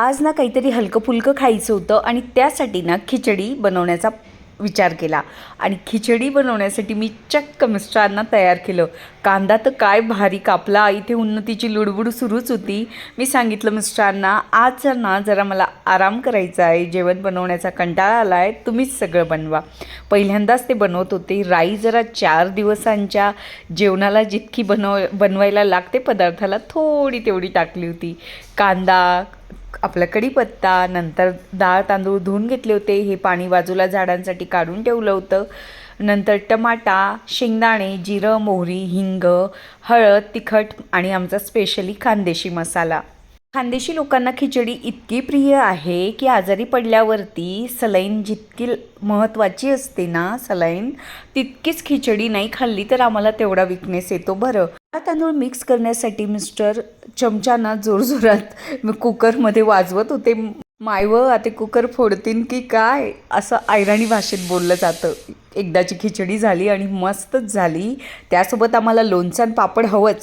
आज ना काहीतरी हलकं-फुलकं खायचं होतं आणि त्यासाठी ना खिचडी बनवण्याचा विचार केला आणि खिचडी बनवण्यासाठी मी चक्क मिस्टरांना तयार केलं. कांदा तर काय भारी कापला. इथे उन्नतीची लुडबुड सुरूच होती. मी सांगितलं मिस्टरांना, "आज ना जरा मला आराम करायचा आहे. जेवण बनवण्याचा कंटाळा आला आहे. तुम्हीच सगळं बनवा." पहिल्यांदाच ते बनवत होते. राई जरा 4 दिवसांच्या जेवणाला जितकी बनवायला लागते पदार्थाला थोडी तेवढी टाकली होती. कांदा, आपला कढीपत्ता, नंतर डाळ तांदूळ धुवून घेतले होते. हे पाणी बाजूला झाडांसाठी काढून ठेवलं होतं. नंतर टमाटा, शेंगदाणे, जिरं, मोहरी, हिंग, हळद, तिखट आणि आमचा स्पेशली खानदेशी मसाला. खानदेशी लोकांना खिचडी इतकी प्रिय आहे की आजारी पडल्यावरती सलाईन जितकी महत्त्वाची असते ना, सलाईन तितकीच खिचडी नाही खाल्ली तर आम्हाला तेवढा विकनेस येतो. बरं, हा तांदूळ मिक्स करण्यासाठी मिस्टर चमच्यानं जोरजोरात कुकरमध्ये वाजवत होते. मायवं आता कुकर फोडतीन की काय, असं अहिराणी भाषेत बोललं जातं. एकदाची खिचडी झाली आणि मस्तच झाली. त्यासोबत आम्हाला लोणचं आणि पापड हवंच.